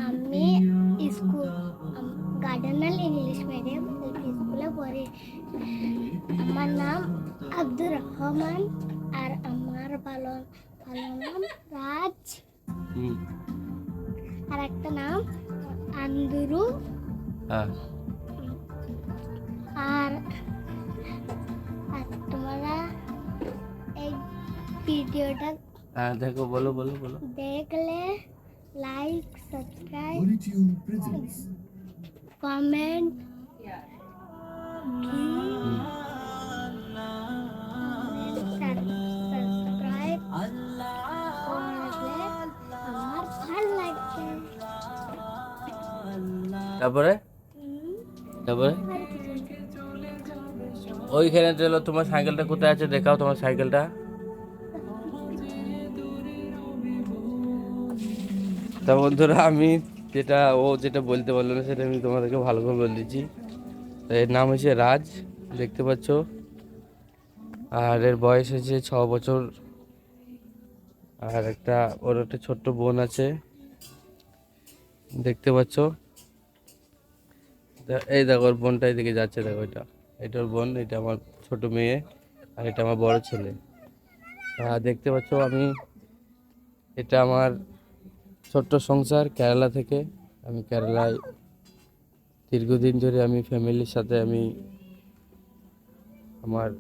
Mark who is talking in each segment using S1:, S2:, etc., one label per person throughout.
S1: আমি school গার্ডেনাল English medium LP স্কুলে পড়ি। আমার নাম আব্দুর রহমান আর আমার ভালো ভালো নাম রাজ। আর একটা নাম আন্দুরু।
S2: হ্যাঁ,
S1: আর আর তোমরা এই ভিডিওটা
S2: হ্যাঁ দেখো, বলো বলো বলো।
S1: দেখলে লাইক সাবস্ক্রাইব কমেন্ট সাবস্ক্রাইব করলে আমার ভালো লাগবে।
S2: তারপরে তারপরে
S1: আর কিছু না।
S2: ওইখানে চলো, তোমার সাইকেলটা কোথায় আছে দেখাও তোমার সাইকেলটা। তা বন্ধুরা, আমি যেটা বলতে পারলো না সেটা আমি তোমাদেরকে ভালো করে বলে দিচ্ছি। এর নাম হচ্ছে রাজ, দেখতে পাচ্ছ। আর এর বয়স হচ্ছে 6 বছর। আর ওর একটা ছোট্ট বোন আছে, দেখতে পাচ্ছ। এই দেখো, ওর বোনটা এদিকে যাচ্ছে, দেখো এটা ওর বোন, এটা আমার ছোট মেয়ে, আর এটা আমার বড় ছেলে। আর দেখতে পাচ্ছ এটা আমার ছোট্ট সংসার কেরালা থেকে। আমি কেরালায় দীর্ঘদিন ধরে আমি ফ্যামিলির সাথে আমার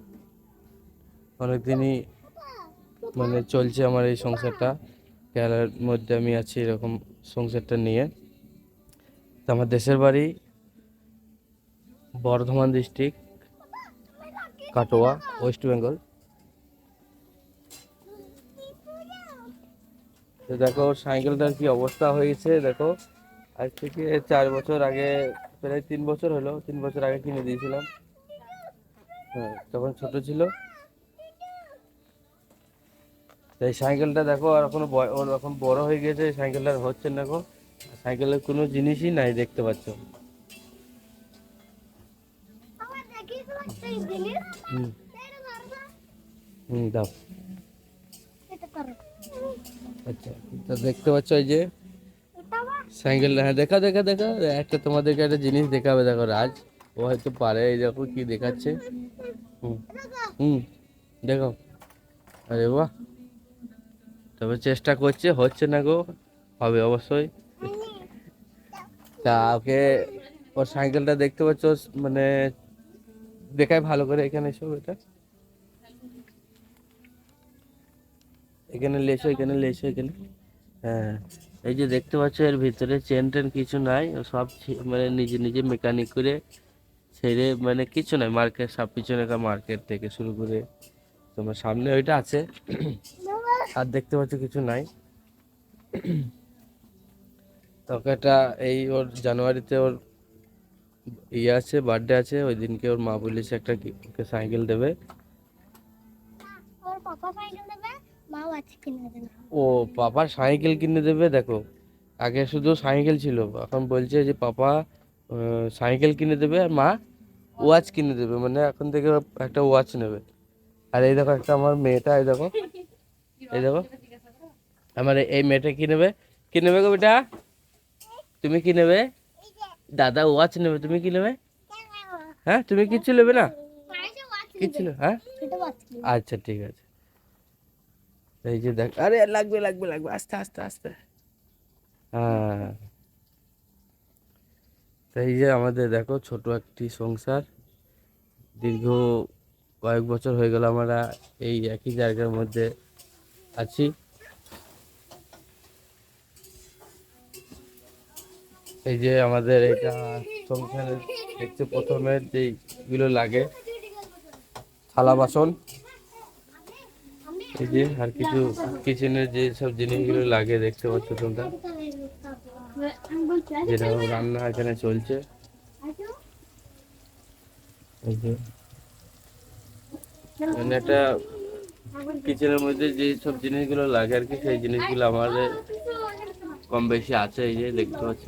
S2: অনেকদিনই মানে চলছে আমার এই সংসারটা। কেরালার মধ্যে আমি আছি এরকম সংসারটা নিয়ে। তো আমার দেশের বাড়ি বর্ধমান ডিস্ট্রিক্ট, কাটোয়া, ওয়েস্ট বেঙ্গল। তো দেখো ওর সাইকেলটার কি অবস্থা হয়েছে দেখো। আজ থেকে 4 বছর আগে, প্রায় 3 বছর হলো, 3 বছর আগে কিনে দিয়েছিলাম। হ্যাঁ, তখন ছোট ছিল। তো এই সাইকেলটা দেখো, আর ওর এখন বড় হয়ে গেছে, এই সাইকেলটা আর হচ্ছে না দেখো। সাইকেলের কোনো জিনিসই নাই, দেখতে পাচ্ছ।
S1: আমার দেখিস একটা জিনিস।
S2: হুম
S1: এটা ধরবা।
S2: দাও।
S1: এটা করো।
S2: আচ্ছা, তো দেখতে পাচ্ছ এই যে
S1: এটা বা
S2: সাইকেল। হ্যাঁ, দেখা দেখা দেখা তোমাদেরকে একটা জিনিস দেখাবে, দেখো রাজ। ও হয়তো পারে, এই দেখো কি দেখাচ্ছে। হুম হুম দেখো। আরে বাহ, তবে চেষ্টা করছে, হচ্ছে না গো, হবে অবশ্যই। তা ওর সাইকেলটা দেখতে পাচ্ছ, মানে দেখায় ভালো করে, এখানে এসো, এখানে লেসো, এখানে লেসো, এখানে। হ্যাঁ, এই যে দেখতে পাচ্ছ, এর ভিতরে চেন টেন কিছু নাই, ও সব মানে নিজে নিজে মেকানিক করে ছেড়ে, মানে কিছু নাই, মার্কেট সব পিছনে মার্কেট থেকে শুরু করে তোমার সামনে ওইটা আছে। আর দেখতে পাচ্ছ কিছু নাই। তোকে ওর জানুয়ারিতে ওর আছে, বার্থডে আছে, ওই দিনকে ওর মা বলেছে ওকে সাইকেল দেবে।
S1: ওর পাপা সাইকেল দেবে, মাও আছে কিনে দেবে।
S2: ও, পাপার সাইকেল কিনে দেবে দেখো। আগে শুধু সাইকেল ছিল, এখন বলছে যে পাপা সাইকেল কিনে দেবে, আর মা ওয়াচ কিনে দেবে, মানে এখন থেকে একটা ওয়াচ নেবে। আর এই দেখো একটা আমার মেয়েটা, এই দেখো, এই দেখো আমার এই মেয়েটা কি নেবে গো বেটা? তুমি কি নেবে? দাদা ওয়াচ নেবে, তুমি কি নেবে? হ্যাঁ, তুমি কিচ্ছু নেবে না? কিচ্ছু না, হ্যাঁ, আচ্ছা ঠিক আছে। এই যে দেখ, আরে লাগবে লাগবে লাগবে, আস্তে আস্তে আস্তে। হ্যাঁ, এই যে আমাদের দেখো ছোট একটি সংসার। দীর্ঘ কয়েক বছর হয়ে গেল আমরা এই একই জায়গার মধ্যে আছি। এই যে আমাদের এটা সংসারে দেখতে প্রথমে যেগুলো লাগে, থালা বাসন, এই যে আর কিছু কিচেনের যে সব জিনিসগুলো লাগে দেখতে পাচ্ছ তোমরা, যেটা রান্না এখানে চলছে। এই যে মানে একটা কিচেনের মধ্যে যে সব জিনিসগুলো লাগে আর কি, সেই জিনিসগুলো আমাদের কম বেশি আছে, এই যে দেখতে পাচ্ছ।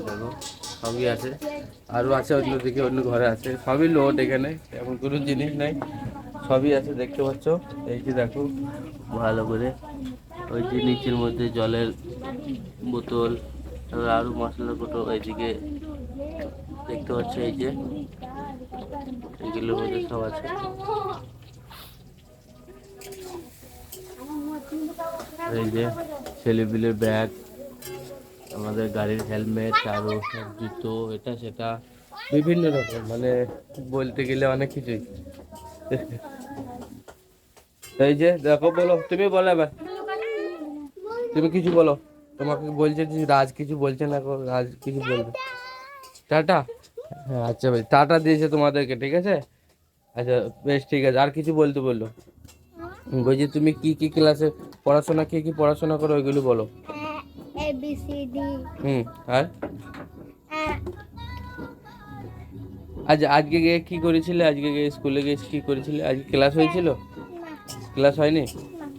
S2: দেখো, সবই আছে, আরও আছে অন্যদিকে, অন্য ঘরে আছে, সবই লোড এখানে, এমন কোনো জিনিস নাই, সবই আছে দেখতে পাচ্ছ। এই যে দেখো ভালো করে, ওই যে নিচের মধ্যে জলের বোতল, তারপর আরো মশলার কোটো এইদিকে দেখতে পাচ্ছ, এই যে এগুলোর মধ্যে সব আছে। এই যে ছেলেপিলের ব্যাগ, আমাদের গাড়ির হেলমেট, আরো সব জুতো, এটা সেটা বিভিন্ন রকম, মানে বলতে গেলে অনেক কিছুই। এই যে দেখো, বলো, তুমি বলো এবার, তুমি কিছু বলো। তোমাকে বলছে যে রাজ কিছু বলছে না, রাজ কিছু বলবে। টাটা। হ্যাঁ আচ্ছা ভাই, টাটা দিয়েছে তোমাদেরকে, ঠিক আছে। আচ্ছা বেশ, ঠিক আছে। আর কিছু বলতে বললো? বলছি তুমি কি কি ক্লাসে পড়াশোনা, কি কি পড়াশোনা করো ওইগুলো বলো।
S1: A B C D.
S2: আর আজ আজকে গিয়ে কি করেছিলে? আজকে গিয়ে স্কুলে গিয়ে কি করেছিলে? আজকে ক্লাস হয়েছিল? ক্লাস হয়নি?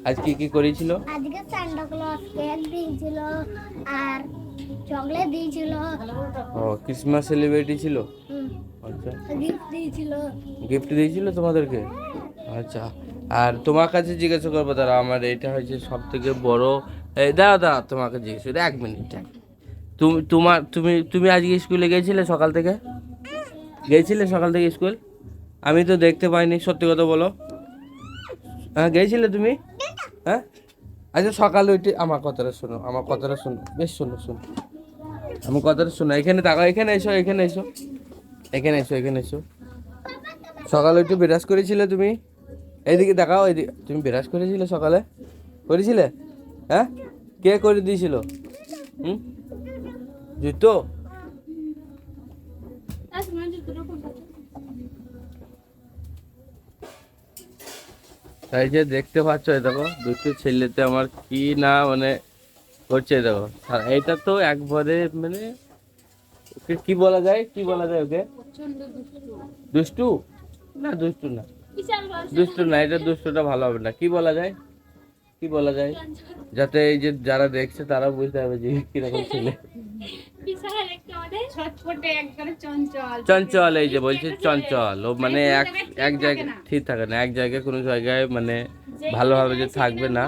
S2: আজ কি কি করেছিল?
S1: আজকে সান্টা ক্লজ কেক দিয়েছিল আর চকলেট দিয়েছিল।
S2: ও, ক্রিসমাস সেলিব্রেটি ছিল। আচ্ছা,
S1: গিফট দিয়েছিল।
S2: গিফট দিয়েছিল তোমাদেরকে? আচ্ছা। আর তোমার কাছে জিজ্ঞাসা করবো, দাঁড়া, আমার এটা হচ্ছে সব থেকে বড়। এই দাঁড়া দাঁড়া, তোমাকে জিজ্ঞেস করি, 1 মিনিট। তুমি আজকে স্কুলে গিয়েছিলে সকাল থেকে? গিয়েছিলে সকাল থেকে স্কুল? আমি তো দেখতে পাইনি, সত্যি কথা বলো। হ্যাঁ গিয়েছিলে তুমি? হ্যাঁ। আচ্ছা সকালে উঠে আমার কথাটা শোনো, আমার কথাটা শোনো, বেশ শোনো শোনো, আমার কথাটা শোনো। এখানে তাকাও, এখানে এসো, এখানে এসো, এখানে এসো, এখানে এসো। সকালে উঠে বিরাজ করেছিলে তুমি? এইদিকে দেখাও, এইদিকে। তুমি বিরাজ করেছিলে সকালে? করেছিলে? হ্যাঁ। কে করে দিয়েছিল? হুম, জুতো? তাই যে দেখতে পাচ্ছ, এই দেখো দুটো ছেলেতে আমার কি না মানে করছে, দেখো। আর এটা তো একবারে মানে ওকে কি বলা যায়, কি বলা যায় ওকে? দুষ্টু? না দুষ্টু না, দুষ্টু না, এটা দুষ্টুটা ভালো হবে না। কি বলা যায়, কি বলা যায়, যাতে এই যে যারা দেখছে তারা বুঝতে হবে যে কিরকম ছেলে। চঞ্চল, এই যে বলছে চঞ্চল, ও মানে এক এক জায়গায় ঠিক থাকে না, এক জায়গায় কোনো জায়গায় মানে ভালোভাবে যে থাকবে না।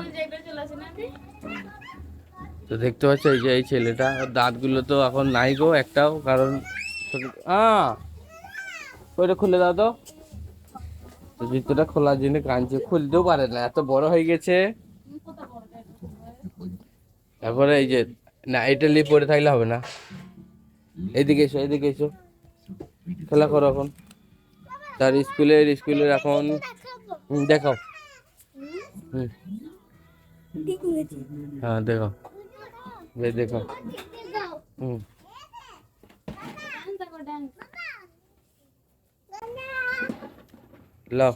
S2: তো দেখতে পাচ্ছ এই যে এই ছেলেটা, ওর দাঁতগুলো তো এখন নাই গো একটাও, কারণ ওইটা খুলে দাও তো। তো জুতোটা খোলার জন্য কাঁদছে, খুলতেও পারে না, এত বড় হয়ে গেছে। তারপরে এই যে, না এটা নিয়ে পড়ে থাকলে হবে না। এদিকে এসো, এদিকে এসো, খেলা করো এখন। তার স্কুলের এখন দেখাও। হুম, হ্যাঁ দেখাও, দেখাও। হুম, লাও।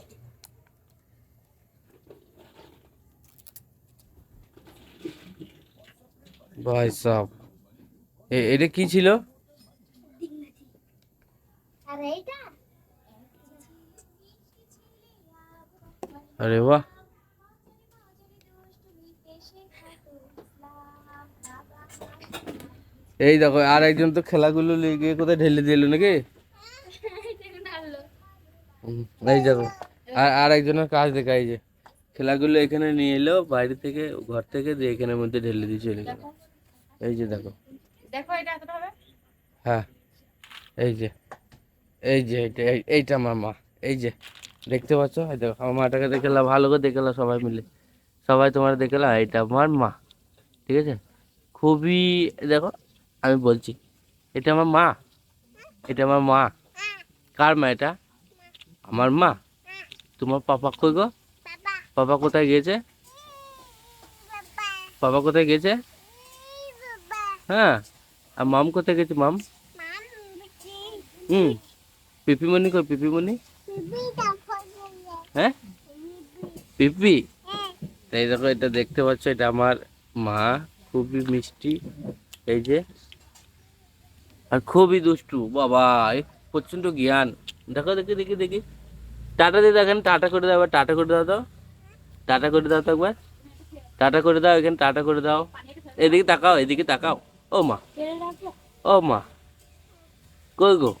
S2: ভাই সাব, এটা কি ছিল?
S1: আর এইটা
S2: আরে বাহ। এই দেখো, আর একজন তো খেলাগুলো লিয়ে কোথায় ঢেলে দিল নাকি। এই দেখো, আর একজনের কাজ দেখা, এই যে খেলাগুলো এখানে নিয়ে এলো বাইরে থেকে, ঘর থেকে, দিয়ে এখানের মধ্যে ঢেলে দিয়ে চলে গেল। এই যে দেখো, হ্যাঁ এই যে, এই যে এইটা আমার মা। এই যে দেখতে পাচ্ছ, এই দেখো আমার মাটাকে দেখেলা, ভালো করে দেখেলা সবাই মিলে, সবাই তোমার দেখেলা, এটা আমার মা, ঠিক আছে। খুবই, দেখো আমি বলছি, এটা আমার মা, এটা আমার মা। কার মা এটা? আমার মা। তোমার পাপা কই গো? পাপা কোথায় গিয়েছে? পাপা কোথায় গেছে? হ্যাঁ। আর মাম কোথায় গেছে? মাম? হুম। পিপিমণি কই? পিপিমণি? হ্যাঁ, পিপি। এই দেখো, এটা দেখতে পাচ্ছ, এটা আমার মা, খুবই মিষ্টি, এই যে, আর খুবই দুষ্টু বাবা, প্রচন্ড জ্ঞান। দেখো, দেখি দেখি দেখি, টাটা দিয়ে দেখেন, টাটা করে দাও, টাটা করে দাও তো, টাটা করে দাও তো একবার, টাটা করে দাও, এখানে টাটা করে দাও। এদিকে তাকাও, এদিকে তাকাও। ও মা, ও মা, কই গো?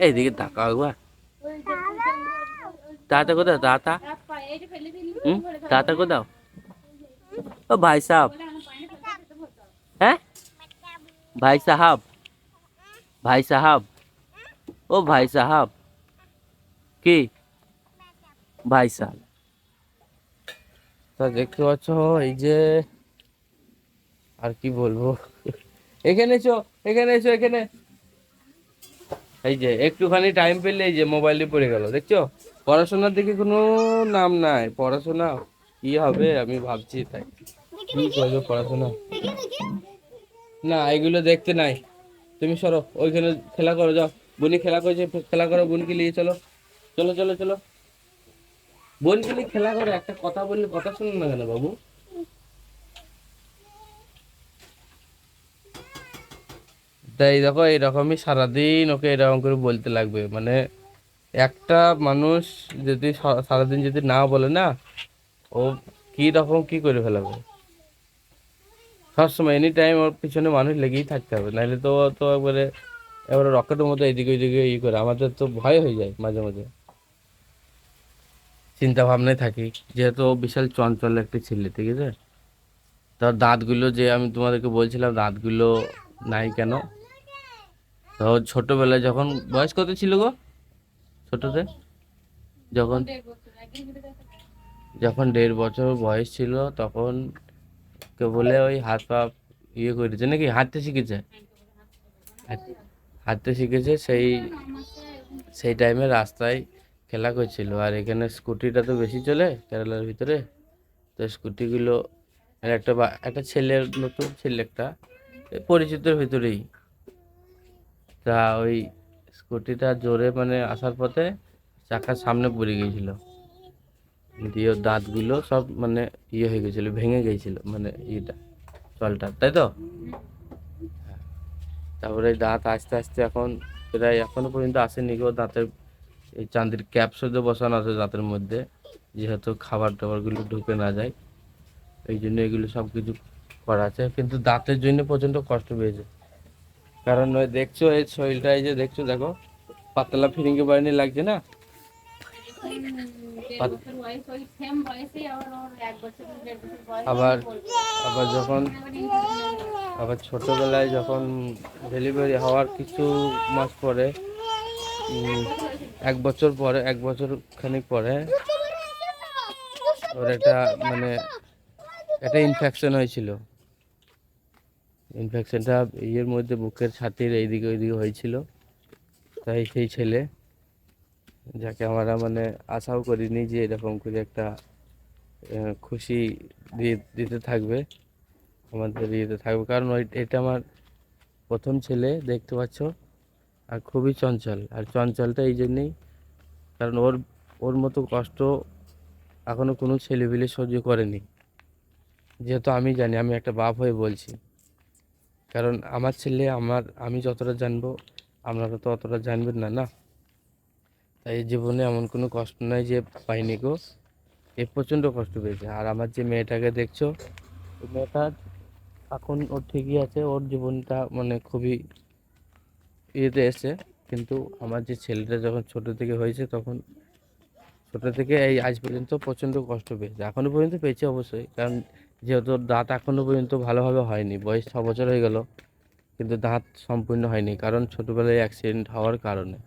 S2: এইদিকে তাকাও একবার, টাটা করে দাও, টাটা। হুম, টাটা করে দাও। ओ भाई साहब, हैं भाई साहब, भाई साहब, ओ भाई साहब কি ভাই সাহেব। তা দেখতে পাচ্ছ এই যে, আর কি বলবো, এখানে এসো, এখানে এসো, এখানে। এই যে একটুখানি টাইম পেলে এই যে মোবাইলে পড়ে গেল, দেখছো? পড়াশোনার দিকে কোনো নাম নাই। পড়াশোনা কি হবে আমি ভাবছি, তাই কি করবো পড়াশোনা। না এগুলো দেখতে নাই, তুমি সরো ওইখানে খেলা করো, যাও। বুনি খেলা করছে, খেলা করো, বোনকে নিয়ে চলো, চলো চলো চলো। বোনকে নিয়ে খেলা করো, একটা কথা বললে কথা শুনুন না কেন বাবু? তাই দেখো এরকমই সারাদিন ওকে এরকম করে বলতে লাগবে, মানে একটা মানুষ যদি সারাদিন যদি না বলে না, ও কি রকম কি করে ফেলাবে। সবসময় এনি টাইম ওর পিছনে মানুষ লেগেই থাকতে হবে, নাহলে তো ও তো একবারে এবারে রকেটের মতো এদিকে ওইদিকে ই করে, আমাদের তো ভয় হয়ে যায় মাঝে মাঝে, চিন্তা ভাবনায় থাকি। যেহেতু ও বিশাল চঞ্চল একটা ছেলে, ঠিক আছে? তার দাঁতগুলো যে আমি তোমাদেরকে বলছিলাম দাঁতগুলো নাই কেন, তো ও ছোটবেলায় যখন বয়স কত ছিল গো ছোটতে, যখন যখন 1.5 বছর বয়স ছিল তখন কে বলে ওই হাত পা ইয়ে করেছে নাকি, হাঁটতে শিখেছে, হাঁট- হাঁটতে শিখেছে সেই সেই টাইমে রাস্তায় খেলা করছিল। আর এখানে স্কুটিটা তো বেশি চলে কেরালার ভিতরে, তো স্কুটিগুলো আর একটা ছেলের, নতুন ছেলে একটা পরিচিতের ভিতরেই, তা ওই স্কুটিটা জোরে মানে আসার পথে চাকার সামনে পড়ে গিয়েছিল, দিয়ে ওর দাঁতগুলো সব মানে ইয়ে হয়ে গেছিল, ভেঙে গিয়েছিল, মানে ইয়েটা চলটা, তাই তো? তারপরে এই দাঁত আস্তে আস্তে এখন প্রায় এখনো পর্যন্ত আসেনি গো দাঁতের, এই চাঁদির ক্যাপ শুদ্ধ বসানো আছে দাঁতের মধ্যে, যেহেতু খাবার টাবারগুলো ঢুকে না যায়, এই জন্য এগুলো সব কিছু করা আছে, কিন্তু দাঁতের জন্য প্রচণ্ড কষ্ট পেয়েছে। কারণ ওই দেখছো এই শরীরটা, এই যে দেখছো দেখো পাতলা ফিরিঙ্গি বাহিনী লাগছে না? পাত- আবার আবার যখন আবার ছোটবেলায় যখন ডেলিভারি হওয়ার কিছু মাস পরে, 1 বছর পরে, 1 বছর খানিক পরে ওর একটা মানে একটা ইনফেকশন হয়েছিল। ইনফেকশনটা ইয়ের মধ্যে বুকের ছাতির এইদিকে ওইদিকে হয়েছিল। তাই সেই ছেলে, যাকে আমরা মানে আশাও করিনি যে এরকম করে একটা খুশি দিতে থাকবে, আমাদের ইয়েতে থাকবে, কারণ এটা আমার প্রথম ছেলে, দেখতে পাচ্ছ। আর খুবই চঞ্চল, আর চঞ্চলটা এই জন্যেই কারণ ওর ওর মতো কষ্ট এখনো কোনো ছেলেপিলে সহ্য করেনি। যেহেতু আমি জানি, আমি একটা বাপ হয়ে বলছি, কারণ আমার ছেলে, আমি যতটা জানবো আপনারা তো অতটা জানবেন না, না? তাই জীবনে এমন কোনো কষ্ট নাই যে পাইনি গো, এ প্রচণ্ড কষ্ট পেয়েছে। আর আমার যে মেয়েটাকে দেখছো, ওই মেয়েটা এখন ওর ঠিকই আছে, ওর জীবনটা মানে খুবই ইয়েতে এসে, কিন্তু আমার যে ছেলেটা যখন ছোট থেকে হয়েছে, তখন ছোট থেকে এই আজ পর্যন্ত প্রচণ্ড কষ্ট পেয়েছে, এখনো পর্যন্ত পেয়েছে অবশ্যই, কারণ যেহেতু ওর দাঁত এখনো পর্যন্ত ভালোভাবে হয়নি, বয়স 6 বছর হয়ে গেল, কিন্তু দাঁত সম্পূর্ণ হয়নি, কারণ ছোটবেলায় অ্যাক্সিডেন্ট হওয়ার কারণে।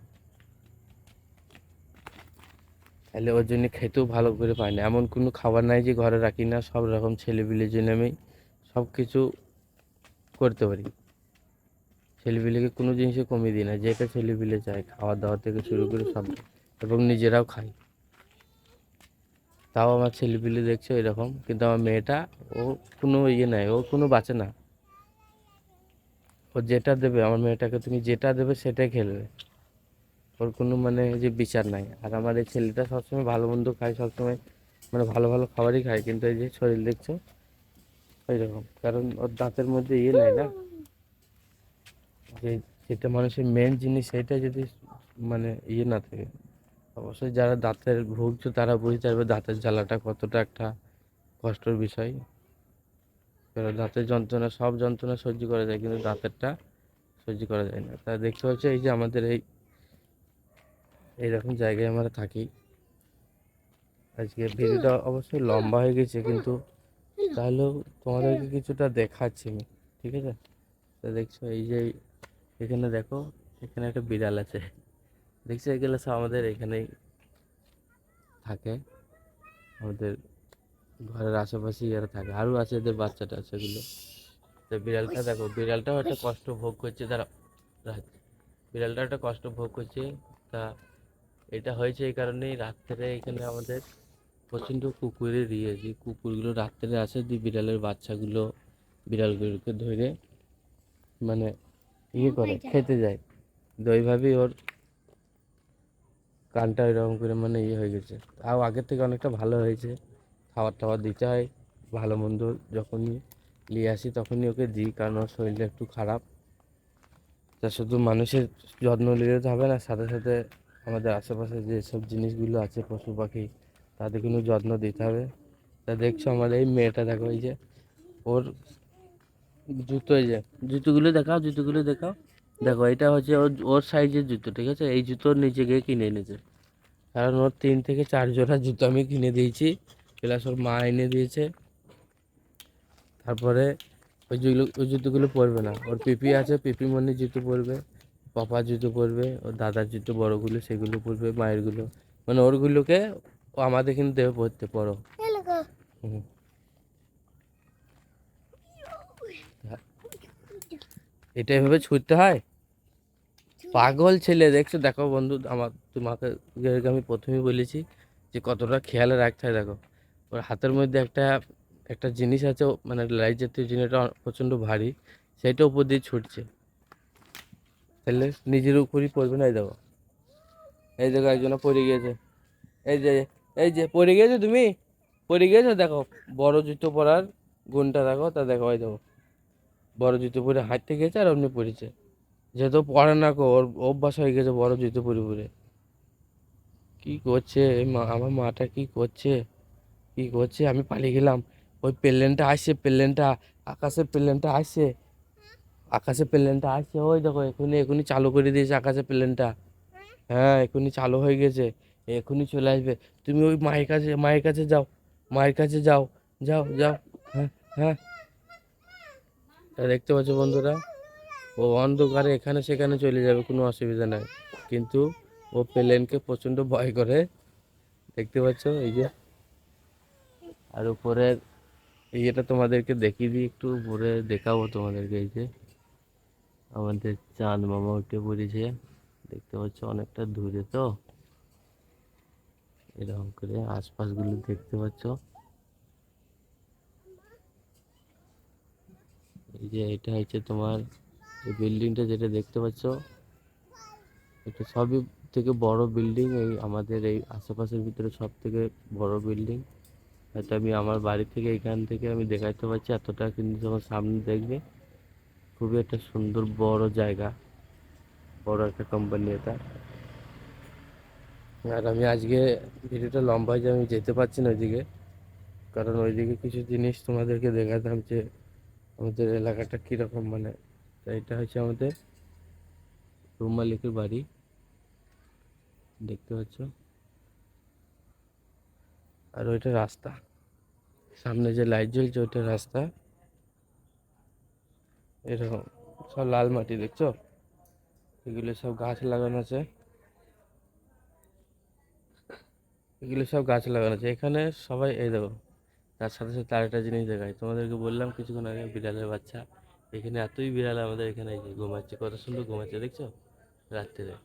S2: তাহলে ওর জন্য খেতেও ভালো করে পাই না, এমন কোনো খাবার নাই যে ঘরে রাখি না, সব রকম ছেলেপিলের জন্য আমি সব কিছু করতে পারি। ছেলেপিলেকে কোনো জিনিসে কমিয়ে দিই না, যেটা ছেলেপিলে চায় খাওয়া দাওয়া থেকে শুরু করে সব, এবং নিজেরাও খাই। তাও আমার ছেলেপিলে দেখছো এরকম, কিন্তু আমার মেয়েটা, ও কোনো ইয়ে নাই, ও কোনো বাঁচে না। ও যেটা দেবে, আমার মেয়েটাকে তুমি যেটা দেবে সেটাই খেলবে, ওর কোনো মানে যে বিচার নাই। আর আমার এই ছেলেটা সবসময় ভালো মন্দ খায়, সবসময় মানে ভালো ভালো খাবারই খায়, কিন্তু এই যে শরীর দেখছো ওই রকম, কারণ ওর দাঁতের মধ্যে ইয়ে নাই না, যে যেটা মানুষের মেন জিনিস, সেটা যদি মানে ইয়ে না থাকে। অবশ্যই যারা দাঁতের ভুগছে তারা বুঝতে পারবে দাঁতের জ্বালাটা কতটা একটা কষ্টের বিষয়। কারণ দাঁতের যন্ত্রণা, সব যন্ত্রণা সহ্য করা যায়, কিন্তু দাঁতেরটা সহ্য করা যায় না। তা দেখতে পাচ্ছি এই যে আমাদের এইরকম জায়গায় আমরা থাকি। আজকে ভিডিওটা অবশ্যই লম্বা হয়ে গেছে, কিন্তু তাহলেও তোমাদেরকে কিছুটা দেখাচ্ছি আমি, ঠিক আছে? তো দেখছো এই যে এখানে দেখো, এখানে একটা বিড়াল আছে, দেখছো? এগুলো সব আমাদের এখানেই থাকে, আমাদের ঘরের আশেপাশে যারা থাকে, আরও আছে এদের বাচ্চা টাচ্চাগুলো। তো বিড়ালটা দেখো, বিড়ালটাও একটা কষ্ট ভোগ করছে, তারা বিড়ালটা একটা কষ্ট ভোগ করছে। তা এটা হয়েছে এই কারণেই, রাত্রে এখানে আমাদের প্রচণ্ড কুকুরের ইয়ে, যে কুকুরগুলো রাত্রে আসে দিয়ে বিড়ালের বাচ্চাগুলো, বিড়ালগুলোকে ধরে মানে ইয়ে করে খেতে যায়। তো ওইভাবেই ওর কানটা এরকম করে মানে ইয়ে হয়ে গেছে। তাও আগের থেকে অনেকটা ভালো হয়েছে। খাবার টাবার দিতে হয়, ভালো মন্দ যখনই নিয়ে আসি তখনই ওকে দিই, কারণ ওর শরীরটা একটু খারাপ। তা শুধু মানুষের যত্ন নিলে তো হবে না, সাথে সাথে আমাদের আশেপাশে যেসব জিনিসগুলো আছে, পশু পাখি, তাদের কিন্তু যত্ন দিতে হবে। তা দেখছো আমার এই মেয়েটা, দেখো এই যে ওর জুতো, এই যে জুতোগুলো দেখাও, জুতোগুলো দেখাও। দেখো এটা হচ্ছে ওর ওর সাইজের জুতো, ঠিক আছে? এই জুতো নিচে গিয়ে কিনে এনেছে, কারণ ওর 3 থেকে 4 জোড়া জুতো আমি কিনে দিয়েছি, প্লাস ওর মা এনে দিয়েছে। তারপরে ওই জুতোগুলো পরবে না, ওর পিপি আছে, পিপিমণির জুতো পরবে, পাপার জুতো পরবে, ওর দাদার জুতো বড়গুলো সেগুলো পরবে, মায়েরগুলো, মানে ওরগুলোকে ও আমাদের কিন্তু দেবে পরতে, পরো। হুম। এটা এভাবে ছুটতে হয়, পাগল ছেলে। দেখছো, দেখো বন্ধু আমার, তোমাকে আমি প্রথমেই বলেছি যে কতটা খেয়াল রাখতে হয়। দেখো ওর হাতের মধ্যে একটা একটা জিনিস আছে, মানে লাইট জাতীয় জিনিসটা প্রচণ্ড ভারী, সেইটা উপর দিয়ে ছুটছে, তাহলে নিজের উপরই পড়বে না। এই দেখো, এই দেখো একজনে পড়ে গিয়েছে, এই যে, এই যে পড়ে গিয়েছো তুমি, পড়ে গিয়েছো। দেখো বড় জুতো পরার গুণটা দেখো, তা দেখো এই দেখো, বড় জুতো পরে হাঁটতে গেছে আর অমনি পড়েছে। যেহেতু পড়ে না কো, ওর অভ্যাস হয়ে গেছে বড় জুতো পরে পরে। কি করছে এই মা, আমার মাটা কি করছে, কি করছে? আমি পালিয়ে গেলাম, ওই প্লেনটা আসছে, প্লেনটা, আকাশের প্লেনটা আসছে, আকাশে প্লেনটা আসছে, ওই দেখো এখনই এখনই চালু করে দিয়েছে আকাশে প্লেনটা। হ্যাঁ এখনই চালু হয়ে গেছে, এখনই চলে আসবে। তুমি ওই মায়ের কাছে, মায়ের কাছে যাও, মায়ের কাছে যাও, যাও যাও। হ্যাঁ, হ্যাঁ। তা দেখতে পাচ্ছ বন্ধুরা, ও অন্ধকারে এখানে সেখানে চলে যাবে, কোনো অসুবিধা নাই, কিন্তু ও প্লেনকে প্রচণ্ড ভয় করে। দেখতে পাচ্ছ এই যে, আর উপরের এই এটা তোমাদেরকে দেখিয়ে দিই, একটু উপরে দেখাবো তোমাদেরকে। এই যে আমাদের চাঁদ মামা উঠে পড়েছে, দেখতে পাচ্ছ অনেকটা দূরে, তো এরকম করে আশপাশগুলো দেখতে পাচ্ছ। এই যে এটা হচ্ছে তোমার এই বিল্ডিংটা যেটা দেখতে পাচ্ছ, এটা সবই থেকে বড় বিল্ডিং এই আমাদের এই আশেপাশের ভিতরে, সব থেকে বড় বিল্ডিং। হয়তো আমি আমার বাড়ি থেকে, এখান থেকে আমি দেখাতে পারছি এতটা, কিন্তু যখন সামনে দেখবে খুবই একটা সুন্দর বড় জায়গা, বড় একটা কোম্পানি এটা। আর আমি আজকে ভিডিওটা লম্বা হয়ে যায়, আমি যেতে পারছি না ওইদিকে, কারণ ওইদিকে কিছু জিনিস তোমাদেরকে দেখাতাম যে আমাদের এলাকাটা কীরকম, মানে। তো এটা হচ্ছে আমাদের রুম মালিকের বাড়ি, দেখতে পাচ্ছ। আর ওইটা রাস্তা, সামনে যে লাইট জ্বলছে ওইটা রাস্তা, এরকম সব লাল মাটি দেখছো, এগুলো সব গাছ লাগানো আছে, এগুলো সব গাছ লাগানো আছে এখানে সবাই। এই দেখো, তার সাথে সাথে আরেকটা জিনিস দেখাই তোমাদেরকে, বললাম কিছুক্ষণ আগে বিড়ালের বাচ্চা, এখানে এতই বিড়াল আমাদের এখানে, এই যে ঘুমাচ্ছে, কত সুন্দর ঘুমাচ্ছে দেখছো রাত্রিরে।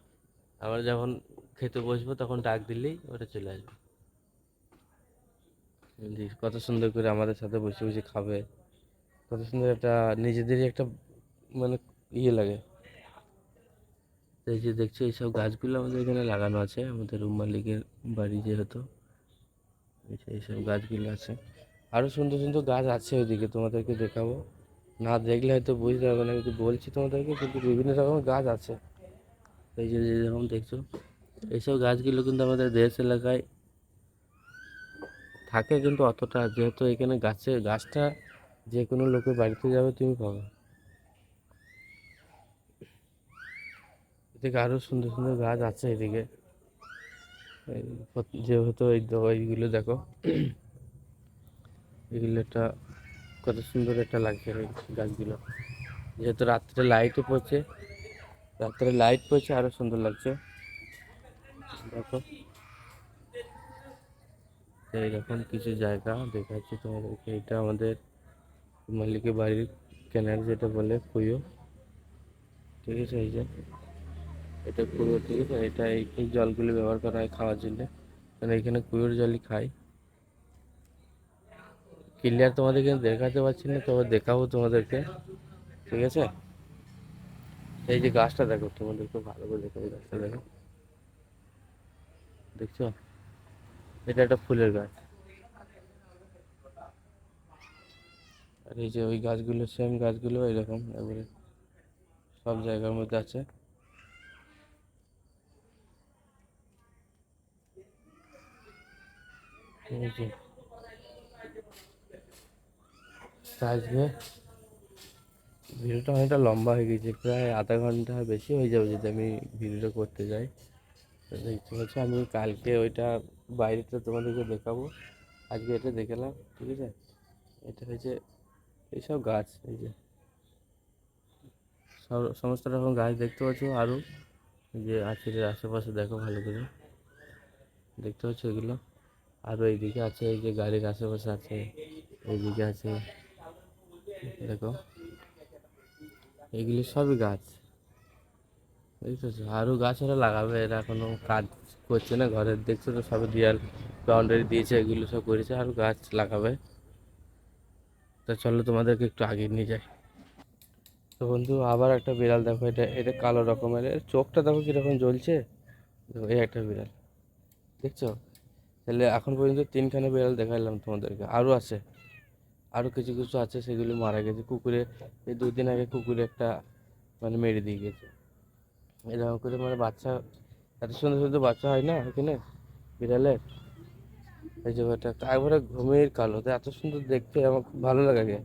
S2: আমরা যখন খেতে বসবো তখন ডাক দিলেই ওটা চলে আসবে, বুঝলি? কত সুন্দর করে আমাদের সাথে বসে বসে খাবে, কত সুন্দর একটা নিজেদেরই একটা মানে ইয়ে লাগে। তো এই যে দেখছো এইসব গাছগুলো আমাদের এখানে লাগানো আছে, আমাদের রুম মালিকের বাড়ি যেহেতু, এইসব গাছগুলো আছে। আরও সুন্দর সুন্দর গাছ আছে ওইদিকে, তোমাদেরকে দেখাবো, না দেখলে হয়তো বুঝতে পারবে না, কিন্তু বলছি তোমাদেরকে, কিন্তু বিভিন্ন রকমের গাছ আছে। এই যে যেরকম দেখছো, এইসব গাছগুলো কিন্তু আমাদের দেশ এলাকায় থাকে, কিন্তু অতটা, যেহেতু এখানে গাছটা যে কোনো লোকের বাড়িতে যাবে তুমি পাবে। এদিকে আরও সুন্দর সুন্দর গাছ আছে এদিকে, যেহেতু এইগুলো দেখো, এগুলো একটা কত সুন্দর একটা লাগছে এই গাছগুলো, যেহেতু রাত্রে লাইটও পড়ছে, রাত্রে লাইট পড়ছে আরো সুন্দর লাগছে। দেখো এইরকম কিছু জায়গা দেখাচ্ছি তোমাদেরকে। এটা আমাদের মালিকের বাড়ির কেনার যেটা বলে কুয়ো, ঠিক আছে। এই যে এটা কুয়ো, ঠিক আছে। এটা এই জলগুলো ব্যবহার করা হয় খাওয়ার জন্য, কারণ এখানে কুয়োর জলই খাই। ক্লিয়ার তোমাদেরকে দেখাতে পারছি না, তবে দেখাবো তোমাদেরকে, ঠিক আছে। এই যে গাছটা দেখো, তোমাদেরকে ভালো করে দেখো, এই গাছটা দেখো, দেখছো? এটা একটা ফুলের গাছ। আর এই যে ওই গাছগুলো, সেম গাছগুলো এরকম এবারে সব জায়গার মধ্যে আছে। এই যে আজকে ভিডিওটা অনেকটা লম্বা হয়ে গেছে, প্রায় আধা ঘন্টা বেশি হয়ে যাবে যদি আমি ভিডিওটা করতে যাই। তো দেখতে পাচ্ছি আমি কালকে ওইটা বাইরেটা তোমাদেরকে দেখাবো, আজকে এটা দেখালাম, ঠিক আছে। এটা হচ্ছে এইসব গাছ, এই যে সব সমস্ত রকম গাছ দেখতে পাচ্ছ। আরও যে আছে এর আশেপাশে দেখো ভালো করে, দেখতে পাচ্ছ এগুলো। আরও এইদিকে আছে, এই যে গাড়ির আশেপাশে আছে, এইদিকে আছে, দেখো এগুলি সবই গাছ, বুঝতেছো। আরও গাছ ওরা লাগাবে, এরা কোনো কাজ করছে না ঘরের, দেখছো তো সবে দেয়াল বাউন্ডারি দিয়েছে, এগুলো সব করেছে, আরও গাছ লাগাবে। তো চলো তোমাদেরকে একটু আগে নিয়ে যাই। তো বন্ধু আবার একটা বিড়াল দেখো, এটা এটা কালো রকমের, এর চোখটা দেখো কিরকম জ্বলছে। দেখো এই একটা বিড়াল, দেখছো? তাহলে এখন পর্যন্ত তিনখানা বিড়াল দেখালাম তোমাদেরকে, আরও আছে, আরও কিছু কিছু আছে সেগুলো মারা গেছে কুকুরে। এই 2 দিন আগে কুকুরে একটা মানে মেরে দিয়ে গেছে। এরকম করে মানে বাচ্চা, এত সুন্দর সুন্দর বাচ্চা হয় না এখানে বিড়ালের। এই যে ওটা একবারে ঘুমের কালো, তো এত সুন্দর দেখতে আমার খুব ভালো লাগে।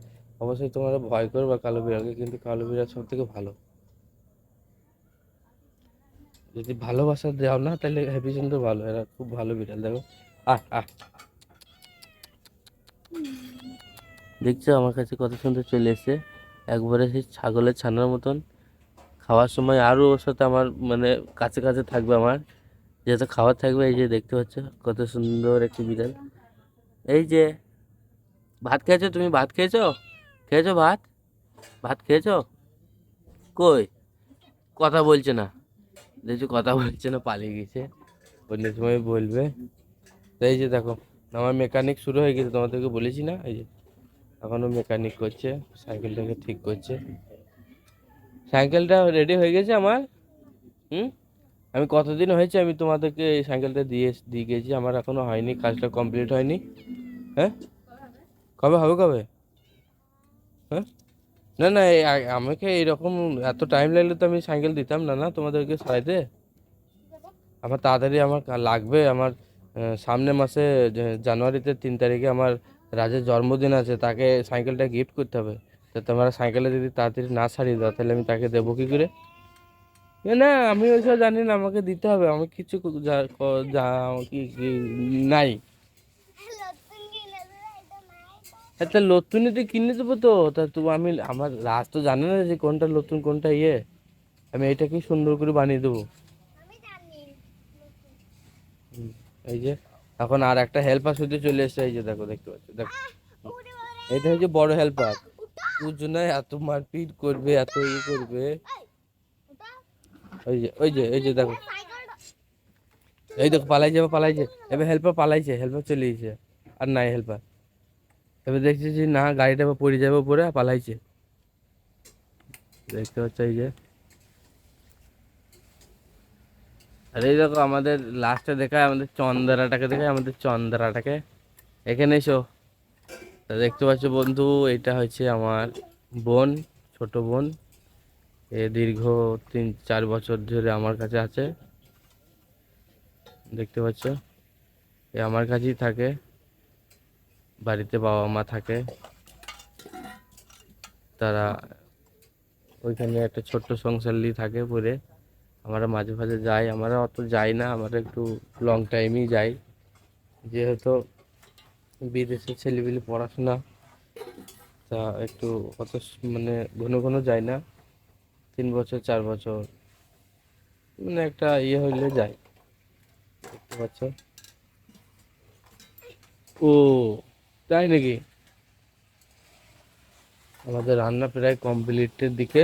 S2: অবশ্যই তোমরা ভয় করবে কালো বিড়ালকে, কিন্তু কালো বিড়াল সব থেকে ভালো। যদি ভালোবাসা দাও না তাহলে হেবি সুন্দর ভালো, এরা খুব ভালো বিড়াল। দেখো আহ আহ, দেখছো আমার কাছে কত সুন্দর চলে এসছে, একবারে সেই ছাগলের ছানার মতন। খাওয়ার সময় আরও ওর সাথে আমার মানে কাছে কাছে থাকবে আমার, যেহেতু খাবার থাকবে। এই যে দেখতে পাচ্ছ কত সুন্দর একটি বিড়াল। এই যে ভাত খেয়েছো তুমি? ভাত খেয়েছো? খেয়েছো ভাত? ভাত খেয়েছো? কই? কথা বলছে না, দেখছো কথা বলছে না, পালিয়ে গেছে। অন্য সময় বলবে। তো এই যে দেখো আমার মেকানিক শুরু হয়ে গেছে, তোমাদেরকে বলেছি না, এই যে এখনো মেকানিক করছে, সাইকেলটাকে ঠিক করছে। সাইকেলটা রেডি হয়ে গেছে আমার। হুম, আমি কতদিন হয়েছে আমি তোমাদেরকে এই সাইকেলটা দিয়ে গেছি, আমার এখনো হয়নি, কাজটা কমপ্লিট হয়নি। হ্যাঁ, কবে হবে কবে? হ্যাঁ, না না আমাকে এইরকম এত টাইম লাগলে তো আমি সাইকেল দিতাম না না তোমাদেরকে সারাইতে। আমার তাড়াতাড়ি আমার লাগবে, আমার সামনের মাসে জানুয়ারিতে 3 তারিখে আমার রাজের জন্মদিন আছে, তাকে সাইকেলটা গিফট করতে হবে। তো তোমরা সাইকেলটা যদি তাড়াতাড়ি না সারিয়ে দাও তাহলে আমি তাকে দেবো কী করে? না আমি ওইসব জানি না, আমাকে দিতে হবে, আমি কিছু যা নাই। একটা নতুন কিনে দেবো তো, তা তো আমি আমার রাজ তো জানে না যে কোনটা নতুন কোনটা ইয়ে, আমি এটাকে সুন্দর করে বানিয়ে দেবো। হুম, এই যে এখন আর একটা হেল্পার শুধু চলে এসেছে, এই যে দেখো, দেখতে পাচ্ছ, দেখো এটা হচ্ছে বড় হেল্পার। বুঝছো না, এত মারপিট করবে, এত ইয়ে করবে। ওই যে দেখো, এই দেখো পালাইছে, এবার হেল্পার পালাইছে, হেল্পার চলে গেছে, আর নাই হেল্পার। এবার দেখছি যে না, গাড়িটা এবার পড়ে যাবে উপরে, আর পালাইছে। দেখতে পাচ্ছ এই যে, আর এই দেখো আমাদের লাস্টে দেখায়, আমাদের চন্দ্রাটাকে দেখায়, আমাদের চন্দ্রাটাকে। এখানে এসো। তা দেখতে পাচ্ছ বন্ধু, এটা হচ্ছে আমার বোন, ছোট বোন। এ দীর্ঘ 3-4 বছর ধরে আমার কাছে আছে, দেখতে পাচ্ছ। এ আমার কাছেই থাকে, বাড়িতে বাবা মা থাকে, তারা ওইখানে একটা ছোট্ট সংসার নিয়ে থাকে পরে। আমরা মাঝে মাঝে যাই, আমরা অত যাই না, আমরা একটু লং টাইমই যাই, যেহেতু বিদেশে ছেলেপিলে পড়াশোনা তা একটু অত মানে ঘন ঘন যায় না, 3 বছর 4 বছর মানে একটা ইয়ে হইলে যায়, বুঝতে পারছো? ও তাই নাকি? আমাদের রান্না প্রায় কমপ্লিটের দিকে।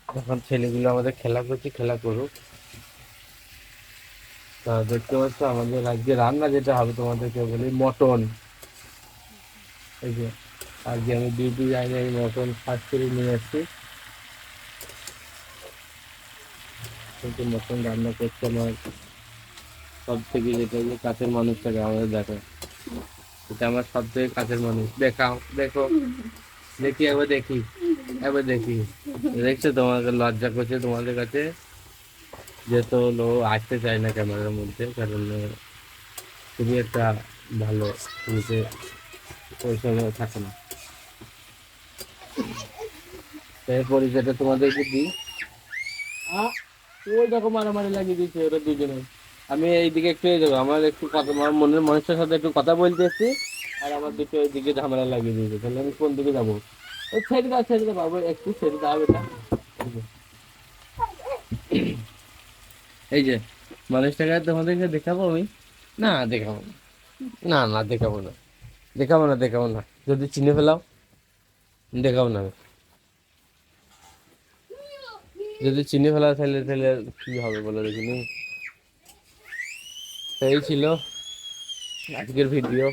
S2: এখন ছেলেগুলো আমাদের খেলা করছে, খেলা করুক। তা দেখতে পাচ্ছ আমাদের আজকে রান্না যেটা হবে তোমাদেরকে বলি, মটন। এই যে আজকে আমি ডিউটি যাই না, এই মটন ফার্স্ট করে নিয়ে আসছি, কিন্তু মটন রান্না করছে আমার সব থেকে, যেটা যে কাছের মানুষটাকে আমাদের দেখো, এটা আমার সব থেকে কাছের মানুষ। দেখাও, দেখো, দেখি, একবার দেখি, একবার দেখি। দেখছো তোমাকে লজ্জা করছে তোমাদের কাছে, যেহেতু লোক আসতে চায় না ক্যামেরার মধ্যে, কারণ খুবই একটা ভালো নিজে পরিচয় থাকে না। তাই পরিচয়টা তোমাদেরকে দিই। ওই দেখো মারামারি লাগিয়ে দিচ্ছে ওরা দুজনে। আমি এইদিকে একটু এই যাবো, আমার একটু কথা, আমার মনের মানুষটার সাথে একটু কথা বলতে এসেছি, আর আমার দুটো ওইদিকে ঝামেলা লাগিয়ে দিয়েছে। তাহলে আমি কোন দিকে যাবো? ওই ছেড়ে দাও বাবু, একটু ছেড়ে দাও এটা। এই যে মানুষটাকে তোমাদেরকে দেখাবো আমি? না দেখাবো না, না না দেখাবো না, দেখাবো না, দেখাবো না। যদি চিনে ফেলাও, দেখাবো না আমি। যদি চিনে ফেলাও তাহলে তাহলে কি হবে বলো দেখিনি। তো এই ছিল আজকের ভিডিও।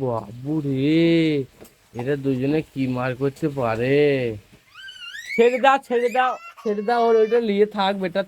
S2: বাবু রে, এরা দুজনে কি মার করতে পারে! ছেড়ে দাও, ছেড়ে দাও, ছেড়ে দাও, ওর ওইটা নিয়ে থাক বেটা।